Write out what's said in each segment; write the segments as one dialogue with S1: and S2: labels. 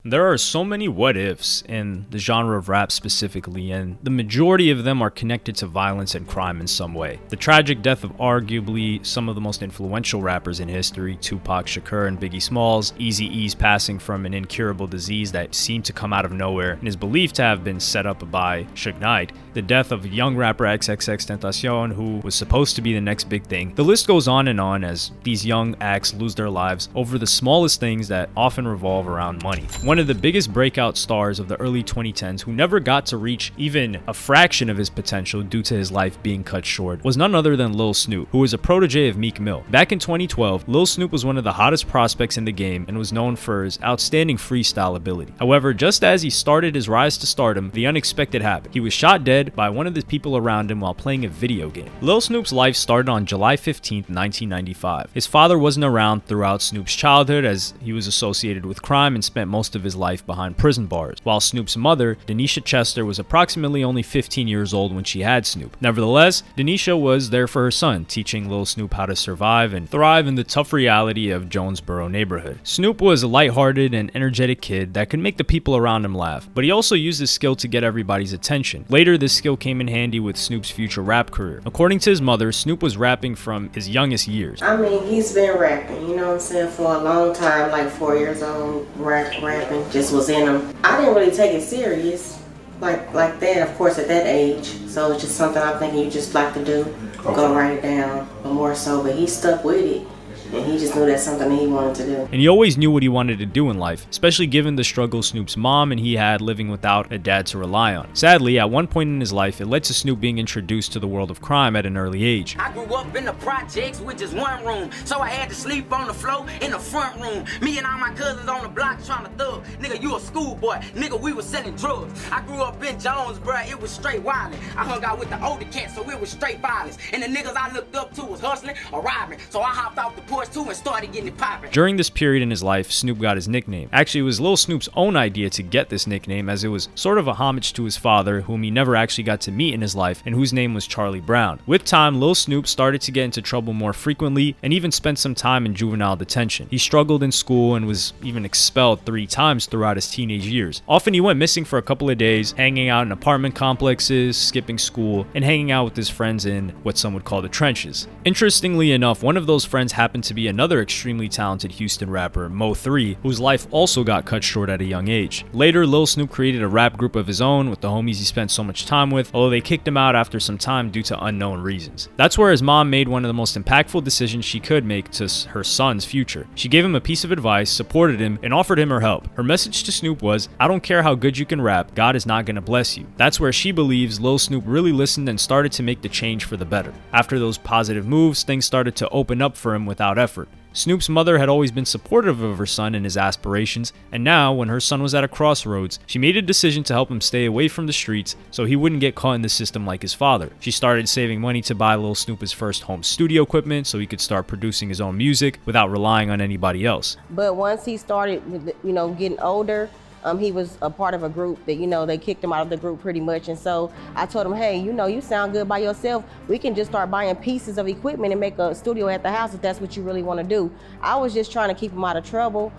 S1: There are so many what ifs in the genre of rap specifically, and the majority of them are connected to violence and crime in some way. The tragic death of arguably some of the most influential rappers in history, Tupac Shakur and Biggie Smalls, Eazy-E's passing from an incurable disease that seemed to come out of nowhere and is believed to have been set up by Suge Knight, the death of young rapper XXXTentacion, who was supposed to be the next big thing. The list goes on as these young acts lose their lives over the smallest things that often revolve around money. One of the biggest breakout stars of the early 2010s who never got to reach even a fraction of his potential due to his life being cut short was none other than Lil Snoop, who was a protege of Meek Mill. Back in 2012, Lil Snoop was one of the hottest prospects in the game and was known for his outstanding freestyle ability. However, just as he started his rise to stardom, the unexpected happened. He was shot dead by one of the people around him while playing a video game. Lil Snoop's life started on July 15, 1995. His father wasn't around throughout Snoop's childhood as he was associated with crime and spent most of his life behind prison bars, while Snoop's mother, Denisha Chester, was approximately only 15 years old when she had Snoop. Nevertheless, Denisha was there for her son, teaching Lil Snoop how to survive and thrive in the tough reality of Jonesboro neighborhood. Snoop was a lighthearted and energetic kid that could make the people around him laugh, but he also used his skill to get everybody's attention. Later, this skill came in handy with Snoop's future rap career. According to his mother, Snoop was rapping from his youngest years.
S2: I mean, he's been rapping, you know what I'm saying, for a long time, like 4 years old, rapping, just was in him. I didn't really take it serious like that, of course, at that age. So it's just something I'm thinking you just like to do, go write it down, but more so. But he stuck with it. And he just knew that's something that he wanted to do.
S1: And he always knew what he wanted to do in life, especially given the struggle Snoop's mom and he had living without a dad to rely on. Sadly, at one point in his life, it led to Snoop being introduced to the world of crime at an early age.
S3: I grew up in the projects with just one room, so I had to sleep on the floor in the front room. Me and all my cousins on the block trying to thug. Nigga, you a schoolboy. Nigga, we was selling drugs. I grew up in Jones, bruh. It was straight wildin'. I hung out with the older cats, so it was straight violence. And the niggas I looked up to was hustling or robbing. So I hopped off the porch too and started getting it poppin'.
S1: During this period in his life, Snoop got his nickname. Actually, it was Lil Snoop's own idea to get this nickname, as it was sort of a homage to his father, whom he never actually got to meet in his life, and whose name was Charlie Brown. With time, Lil Snoop started to get into trouble more frequently and even spent some time in juvenile detention. He struggled in school and was even expelled 3 times throughout his teenage years. Often he went missing for a couple of days, hanging out in apartment complexes, skipping school, and hanging out with his friends in what some would call the trenches. Interestingly enough, one of those friends happened to be another extremely talented Houston rapper, Mo3, whose life also got cut short at a young age. Later, Lil Snoop created a rap group of his own with the homies he spent so much time with, although they kicked him out after some time due to unknown reasons. That's where his mom made one of the most impactful decisions she could make to her son's future. She gave him a piece of advice, supported him, and offered him her help. Her message to Snoop was, "I don't care how good you can rap, God is not gonna bless you." That's where she believes Lil Snoop really listened and started to make the change for the better. After those positive moves, things started to open up for him without effort. Snoop's mother had always been supportive of her son and his aspirations, and now, when her son was at a crossroads, she made a decision to help him stay away from the streets so he wouldn't get caught in the system like his father. She started saving money to buy Lil Snoop his first home studio equipment so he could start producing his own music without relying on anybody else.
S2: But once he started, getting older, he was a part of a group that, they kicked him out of the group pretty much. And so I told him, hey, you sound good by yourself. We can just start buying pieces of equipment and make a studio at the house if that's what you really want to do. I was just trying to keep him out of trouble.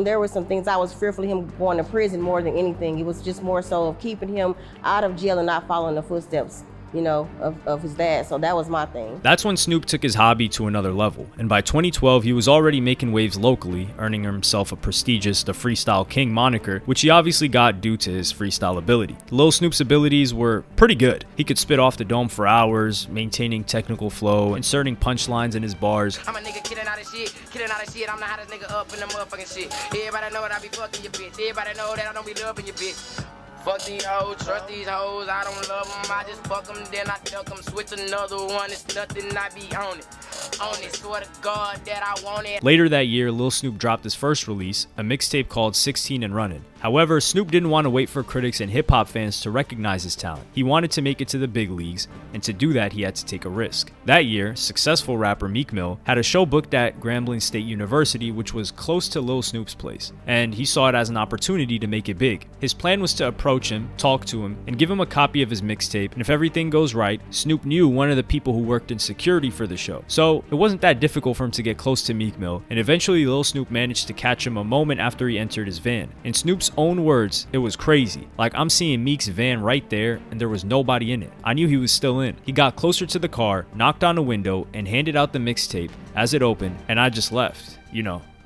S2: There were some things I was fearful of him going to prison more than anything. It was just more so of keeping him out of jail and not following the footsteps of his dad. So that was my thing.
S1: That's when Snoop took his hobby to another level, and by 2012 he was already making waves locally, earning himself a prestigious The Freestyle King moniker, which he obviously got due to his freestyle ability. Lil Snoop's abilities were pretty good. He could spit off the dome for hours, maintaining technical flow, inserting punchlines in his bars.
S3: I'm a nigga killing out of shit. I'm the hottest nigga up in the motherfucking shit. Everybody know that I be fucking your bitch. Everybody know that I don't be loving your bitch. Fuck these hoes, trust these hoes, I don't love them, I just fuck them, then I duck them, switch another one, it's nothing, I be on it, swear to God that I want it.
S1: Later that year, Lil Snoop dropped his first release, a mixtape called 16 and Runnin'. However, Snoop didn't want to wait for critics and hip-hop fans to recognize his talent. He wanted to make it to the big leagues, and to do that he had to take a risk. That year, successful rapper Meek Mill had a show booked at Grambling State University, which was close to Lil Snoop's place, and he saw it as an opportunity to make it big. His plan was to approach him, talk to him, and give him a copy of his mixtape, and if everything goes right, Snoop knew one of the people who worked in security for the show. So it wasn't that difficult for him to get close to Meek Mill, and eventually Lil Snoop managed to catch him a moment after he entered his van. In Snoop's own words, it was crazy. Like, I'm seeing Meek's van right there, and there was nobody in it. I knew he was still in. He got closer to the car, knocked on the window, and handed out the mixtape as it opened, and I just left,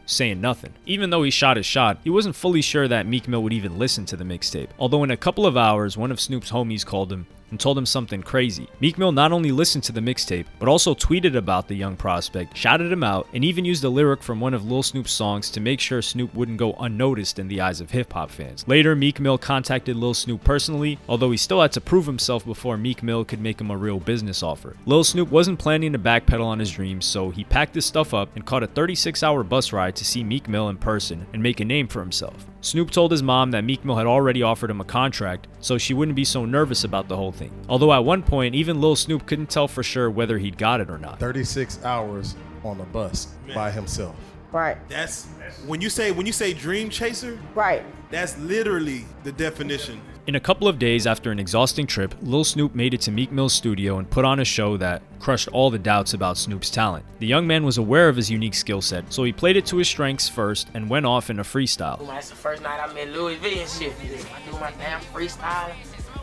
S1: saying nothing. Even though he shot his shot, he wasn't fully sure that Meek Mill would even listen to the mixtape. Although in a couple of hours, one of Snoop's homies called him and told him something crazy. Meek Mill not only listened to the mixtape, but also tweeted about the young prospect, shouted him out, and even used a lyric from one of Lil Snoop's songs to make sure Snoop wouldn't go unnoticed in the eyes of hip-hop fans. Later, Meek Mill contacted Lil Snoop personally, although he still had to prove himself before Meek Mill could make him a real business offer. Lil Snoop wasn't planning to backpedal on his dreams, so he packed his stuff up and caught a 36-hour bus ride to see Meek Mill in person and make a name for himself. Snoop told his mom that Meek Mill had already offered him a contract, so she wouldn't be so nervous about the whole thing. Although at one point, even Lil Snoop couldn't tell for sure whether he'd got it or not.
S4: 36 hours on a bus by himself.
S2: Right.
S5: That's when you say dream chaser,
S2: Right.
S5: that's literally the definition.
S1: In a couple of days after an exhausting trip, Lil Snoop made it to Meek Mill's studio and put on a show that crushed all the doubts about Snoop's talent. The young man was aware of his unique skill set, so he played it to his strengths first and went off in a freestyle.
S3: That's the first night I met Louis V and shit. I do my damn freestyle.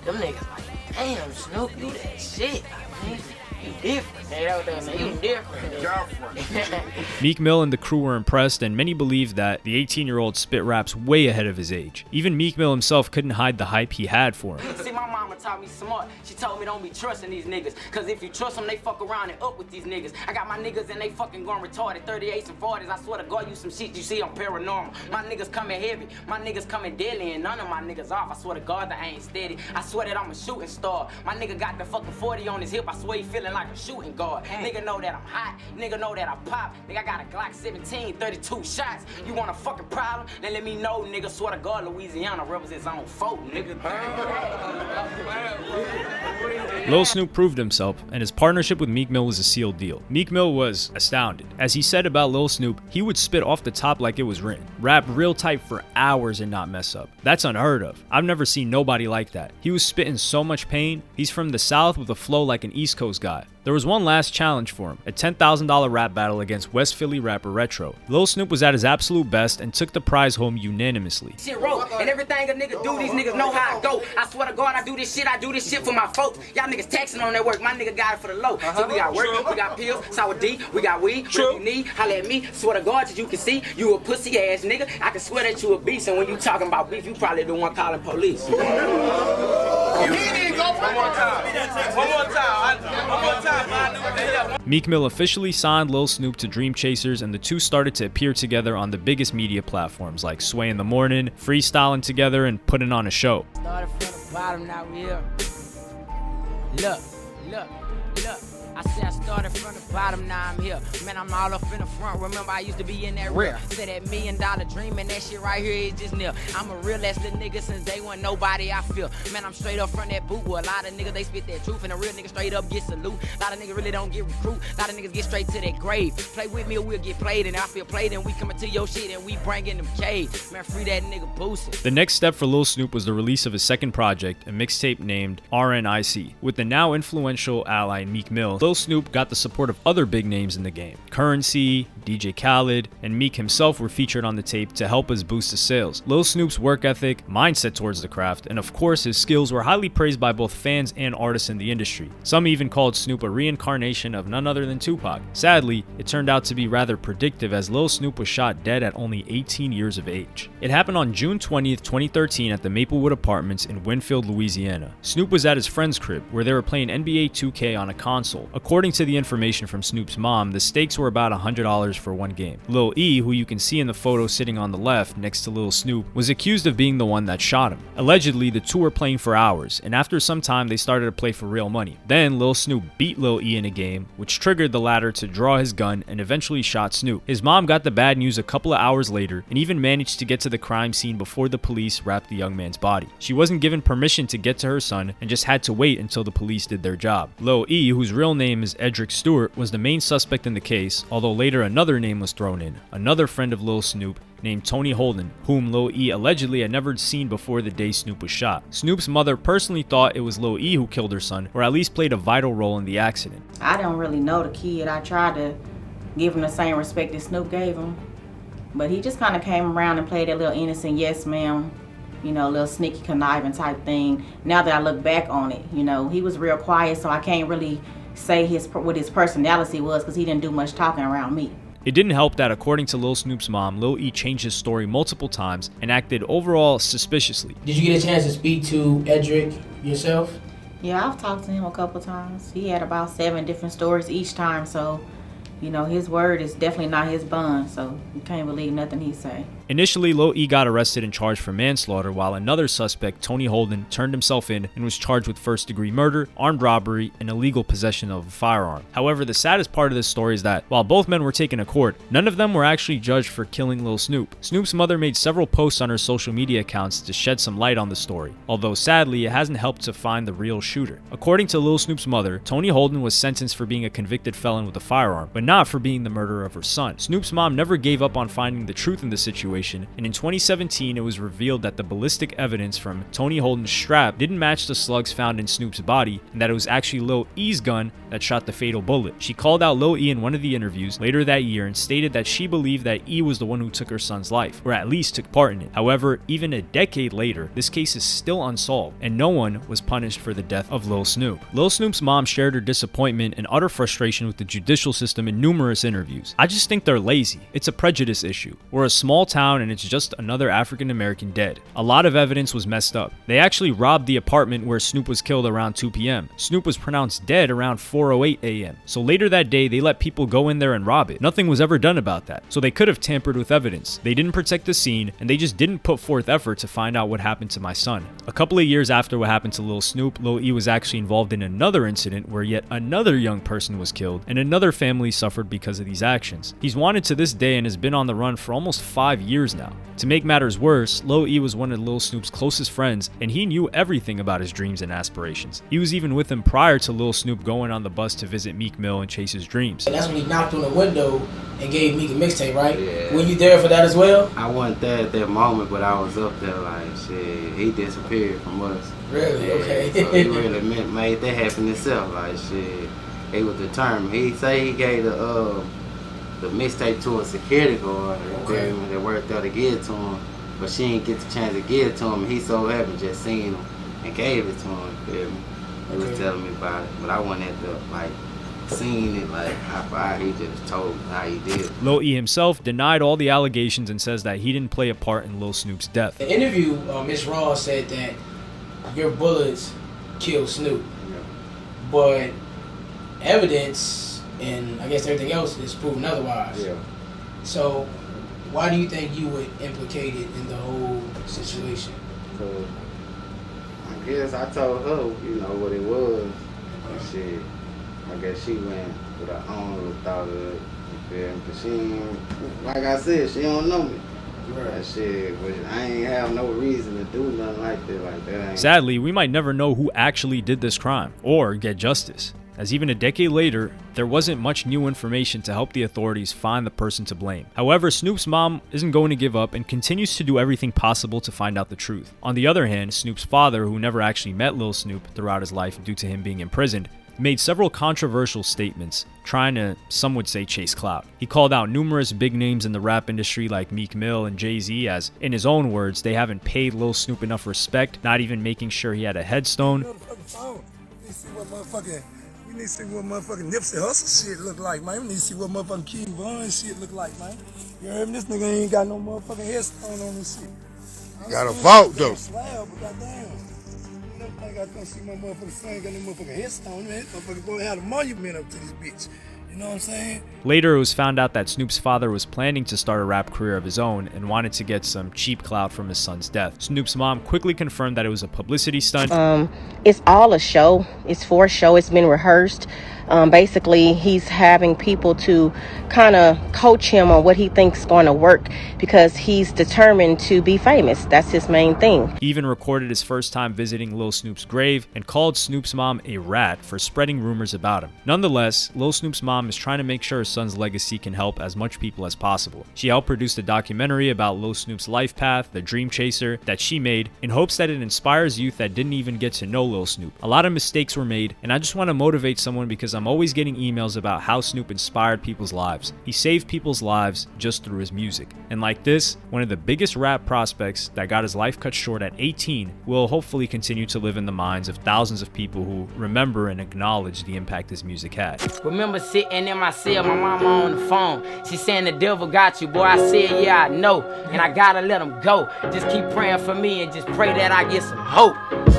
S3: Them niggas like, damn, Snoop, you that shit. You different. Hey, that was that, you different. Girlfriend.
S1: Meek Mill and the crew were impressed, and many believed that the 18-year-old spit raps way ahead of his age. Even Meek Mill himself couldn't hide the hype he had for him.
S3: See, my mama taught me smart. She told me don't be trusting these niggas, cause if you trust them, they fuck around and up with these niggas. I got my niggas and they fucking going retarded. 38s and 40s, I swear to God, you some shit you see, I'm paranormal. My niggas coming heavy, my niggas coming deadly, and none of my niggas off. I swear to God that I ain't steady. I swear that I'm a shooting star. My nigga got the fucking 40 on his hip, I swear he feeling like a shooting guard. Nigga know that I'm hot, nigga know that I pop. Nigga, I got a Glock 17, 32 shots. You want a fucking problem? Then let me know, nigga. Swear to God, Louisiana represents on folk, nigga.
S1: Lil Snoop proved himself, and his partnership with Meek Mill was a sealed deal. Meek Mill was astounded. As he said about Lil Snoop, he would spit off the top like it was written, rap real tight for hours and not mess up. That's unheard of. I've never seen nobody like that. He was spitting so much pain. He's from the South with a flow like an East Coast guy. There was one last challenge for him, a $10,000 rap battle against West Philly rapper Retro. Lil Snoop was at his absolute best and took the prize home unanimously.
S3: Shit wrote, and everything a nigga do, these niggas know how I go. I swear to God, I do this shit for my folks. Y'all niggas taxing on their work, my nigga got it for the low. So we got work, we got pills, sour D, we got weed, whatever you need, holla at me. Swear to God, as you can see, you a pussy ass nigga. I can swear that you a beast, and when you talking about beef, you probably the one calling police.
S5: One more time.
S1: Meek Mill officially signed Lil Snoop to Dream Chasers, and the two started to appear together on the biggest media platforms like Sway in the Morning, freestyling together, and putting on a show.
S3: Started from the bottom, now we here. Look. I said I started from the bottom, now I'm here. Man, I'm all up in the front. Remember, I used to be in that rear. Said that $1 million dream, and that shit right here is just near. I'm a real ass little nigga since day one, nobody I feel. Man, I'm straight up from that boot where a lot of niggas, they spit that truth, and a real nigga straight up get salute. A lot of niggas really don't get recruit. A lot of niggas get straight to that grave. Play with me or we'll get played, and I feel played, and we coming to your shit, and we bringing them caves. Man, free that nigga boosted.
S1: The next step for Lil Snoop was the release of his second project, a mixtape named RNIC. With the now influential ally Meek Mill, Lil Snoop got the support of other big names in the game. Currency, DJ Khaled, and Meek himself were featured on the tape to help us boost his sales. Lil Snoop's work ethic, mindset towards the craft, and of course his skills were highly praised by both fans and artists in the industry. Some even called Snoop a reincarnation of none other than Tupac. Sadly, it turned out to be rather predictive as Lil Snoop was shot dead at only 18 years of age. It happened on June 20th, 2013 at the Maplewood Apartments in Winfield, Louisiana. Snoop was at his friend's crib where they were playing NBA 2K on a console. According to the information from Snoop's mom, the stakes were about $100 $100 for one game. Lil E, who you can see in the photo sitting on the left next to Lil Snoop, was accused of being the one that shot him. Allegedly, the two were playing for hours, and after some time they started to play for real money. Then Lil Snoop beat Lil E in a game, which triggered the latter to draw his gun and eventually shot Snoop. His mom got the bad news a couple of hours later and even managed to get to the crime scene before the police wrapped the young man's body. She wasn't given permission to get to her son and just had to wait until the police did their job. Lil E, whose real name is Edric Stewart, was the main suspect in the case, although later another name was thrown in, another friend of Lil Snoop named Tony Holden, whom Lil E allegedly had never seen before the day Snoop was shot. Snoop's mother personally thought it was Lil E who killed her son, or at least played a vital role in the accident.
S6: I don't really know the kid. I tried to give him the same respect that Snoop gave him, but he just kind of came around and played that little innocent yes ma'am, you know, little sneaky conniving type thing. Now that I look back on it, you know, he was real quiet, so I can't really say what his personality was because he didn't do much talking around me.
S1: It didn't help that according to Lil Snoop's mom, Lil E changed his story multiple times and acted overall suspiciously.
S7: Did you get a chance to speak to Edric yourself?
S6: Yeah, I've talked to him a couple times. He had about 7 different stories each time, so you know, his word is definitely not his bond, so you can't believe nothing he say.
S1: Initially, Lil E got arrested and charged for manslaughter, while another suspect, Tony Holden, turned himself in and was charged with first-degree murder, armed robbery, and illegal possession of a firearm. However, the saddest part of this story is that, while both men were taken to court, none of them were actually judged for killing Lil Snoop. Snoop's mother made several posts on her social media accounts to shed some light on the story, although sadly, it hasn't helped to find the real shooter. According to Lil Snoop's mother, Tony Holden was sentenced for being a convicted felon with a firearm, but not for being the murderer of her son. Snoop's mom never gave up on finding the truth in the situation, and in 2017 it was revealed that the ballistic evidence from Tony Holden's strap didn't match the slugs found in Snoop's body, and that it was actually Lil E's gun that shot the fatal bullet. She called out Lil E in one of the interviews later that year and stated that she believed that E was the one who took her son's life, or at least took part in it. However, even a decade later, this case is still unsolved, and no one was punished for the death of Lil Snoop. Lil Snoop's mom shared her disappointment and utter frustration with the judicial system in numerous interviews. "I just think they're lazy. It's a prejudice issue. We're a small town and it's just another African American dead. A lot of evidence was messed up. They actually robbed the apartment where Snoop was killed around 2 p.m. Snoop was pronounced dead around 4:08 a.m. So later that day, they let people go in there and rob it. Nothing was ever done about that. So they could have tampered with evidence. They didn't protect the scene, and they just didn't put forth effort to find out what happened to my son." A couple of years after what happened to Lil Snoop, Lil E was actually involved in another incident where yet another young person was killed, and another family suffered because of these actions. He's wanted to this day and has been on the run for almost 5 years now. To make matters worse, Lil E was one of Lil Snoop's closest friends, and he knew everything about his dreams and aspirations. He was even with him prior to Lil Snoop going on the bus to visit Meek Mill and chase his dreams.
S7: And that's when he knocked on the window and gave Meek a mixtape, right? Yeah. Were you there for that as well?
S8: I wasn't there at that moment, but I was up there like, shit, he disappeared from us.
S7: Really?
S8: Yeah,
S7: okay.
S8: So he really made that happen himself. Like, shit, he was determined. He say he gave the mixtape to a security guard that worked there to give it to him, but she didn't get the chance to give it to him. He so happened just seen him and gave it to him. Feel me? He was telling me about it, but I wasn't at the seeing it how he just told how he did.
S1: Lil E himself denied all the allegations and says that he didn't play a part in Lil Snoop's death.
S7: In the interview, Miss Ross said that your bullets killed Snoop, but evidence and I guess everything else is proven otherwise. Yeah. So why do you think you were implicated in the whole situation?
S8: So I guess I told her, what it was. And shit, I guess she went with her own little thought of it. You feel me? But she ain't, like I said, she don't know me. Right. That shit, but I ain't have no reason to do nothing like that.
S1: Sadly, we might never know who actually did this crime or get justice, as even a decade later, there wasn't much new information to help the authorities find the person to blame. However, Snoop's mom isn't going to give up and continues to do everything possible to find out the truth. On the other hand, Snoop's father, who never actually met Lil Snoop throughout his life due to him being imprisoned, made several controversial statements, trying to, some would say, chase clout. He called out numerous big names in the rap industry like Meek Mill and Jay-Z as, in his own words, they haven't paid Lil Snoop enough respect, not even making sure he had a headstone.
S9: We need to see what motherfucking Nipsey Hussle shit look like, man. We need to see what motherfucking King Von shit look like, man. You heard me? This nigga ain't got no motherfucking headstone on this shit.
S10: Got a vault, though.
S9: Slab, but goddamn. I gotta come see my motherfucking son got no motherfucking headstone, man. Motherfucker go have a monument up to this bitch. You know what I'm saying?
S1: Later, it was found out that Snoop's father was planning to start a rap career of his own and wanted to get some cheap clout from his son's death. Snoop's mom quickly confirmed that it was a publicity stunt.
S2: It's all a show. It's for a show. It's been rehearsed. Basically, he's having people to kind of coach him on what he thinks is going to work because he's determined to be famous. That's his main thing.
S1: He even recorded his first time visiting Lil Snoop's grave and called Snoop's mom a rat for spreading rumors about him. Nonetheless, Lil Snoop's mom is trying to make sure her son's legacy can help as much people as possible. She helped produce a documentary about Lil Snoop's life path, The Dream Chaser, that she made in hopes that it inspires youth that didn't even get to know Lil Snoop. A lot of mistakes were made, and I just want to motivate someone because I'm always getting emails about how Snoop inspired people's lives. He saved people's lives just through his music. And like this, one of the biggest rap prospects that got his life cut short at 18 will hopefully continue to live in the minds of thousands of people who remember and acknowledge the impact his music had.
S3: Remember sitting in my cell, my mama on the phone. She saying the devil got you, boy. I said, yeah, I know. And I gotta let him go. Just keep praying for me and just pray that I get some hope.